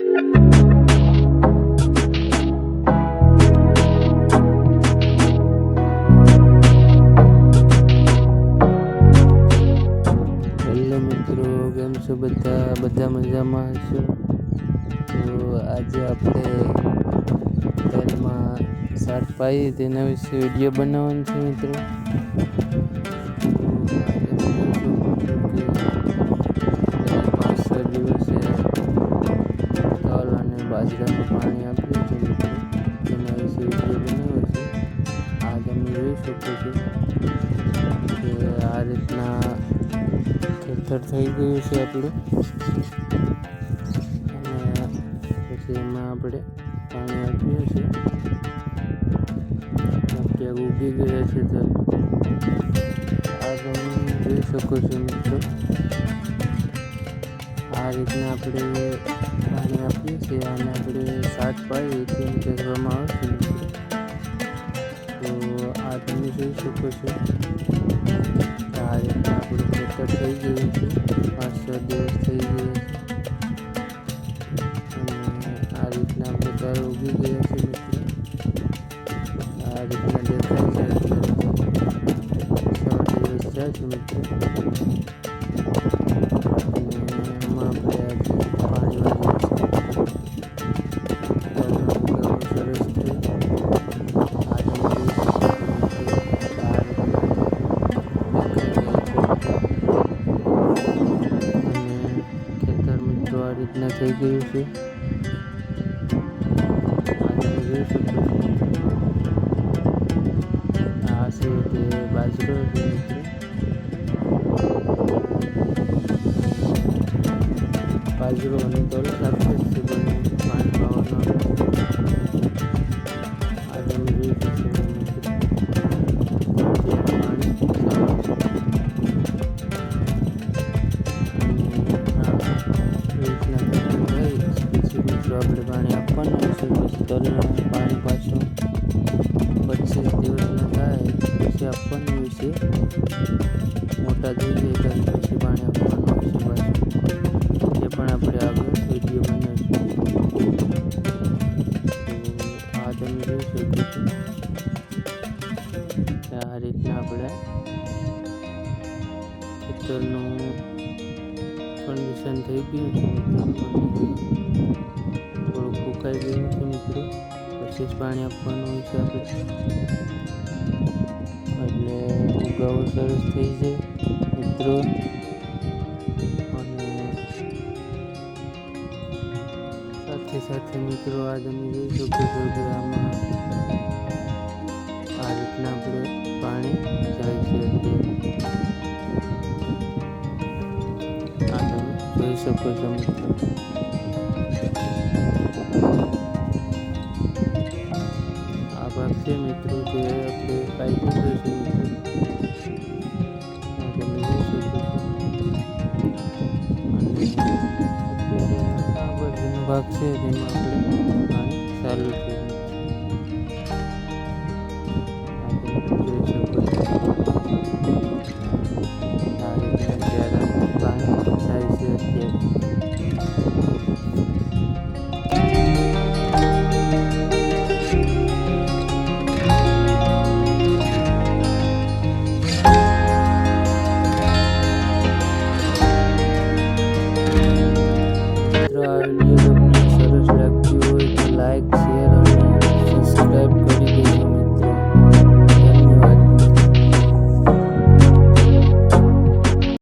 Hello મિત્રો, કેમ છો બધા મજામાં છો? તો આજે આપણે તેલમાં શાક પાઈએ તેના વિશે વિડીયો બનાવવાનો છે મિત્રો. પાંચ છ દિવસે તલ અને બાજરાનું પાણી આપ્યું છે મિત્રો, તેના વિશે વિડીયો બનાવ્યો છે. આ તમે જોઈ શકો છો કે આ રીતના ખેતર થઈ ગયું છે આપણું, અને પછી એમાં આપણે પાણી આપ્યું છે. ક્યાંક ઉગી ગયા છે તો આ તમે જોઈ શકો છો મિત્રો. આ રીતના આપણે પાણી આપીએ છીએ અને આપણે શાક પાઈએ તેમ કહેવામાં આવે છે મિત્રો. તો આ તમે જોઈ શકો છો આ રીતના આપણું ખેતર થઈ ગયું છે. 5-6 દિવસ થઈ ગયા છે અને આ રીતના આપણે તલ ઉગી ગયા છે મિત્રો. આ રીતના દેખાય છે. 6 દિવસ થયા છે મિત્રો. એમાં આપણે આજે પાણી વાળ્યું છે. સરસ થયું. આ તમે જોઈ શકો છો મિત્રો. આ રીતના થઈ ગયું છે. આ છે તે બાજરો છે મિત્રો. બાજરો અને તલ સાથે જ છે બંને પાણી પાવાનો. આ તમે જોઈ શકો છો મિત્રો. પાણી આપણે પાણી આપવાનું છે. પછી તલના પાણી પાછું 25 દિવસના થાય પછી આપવાનું હોય છે. મોટા થઈ જાય ત્યારે પછી પાણી આપવાનું હોય છે પાછું. એ પણ આપણે આગળ વિડીયો બનાવીશું. તો આ તમે જોઈ શકો છો કે આ રીતના આપણે ખેતરનું કન્ડિશન થઈ ગયું છે મિત્રો. સુકાઈ ગયું છે મિત્રો. પછી જ પાણી આપવાનું હોય છે આપણે, એટલે ઉગાવો સરસ થઈ જાય મિત્રો. અને સાથે મિત્રો આ તમે જોઈ શકો છો કે આમાં આ રીતના આપણે પાણી જાય છે. આ તમે જોઈ શકો છો મિત્રો. છે મિત્રો જે આપણે પાઇપિંગ જોઈશું મિત્રો. તમે જોઈ શકો છો. અને અત્યારે આ બાજુનો ભાગ છે જેમાં આપણે પાણી ચાલુ છે. તમે જોઈ શકો છો આ રીતના જ્યારે પાણી જાય છે અત્યારે. આ વિડીયો તમને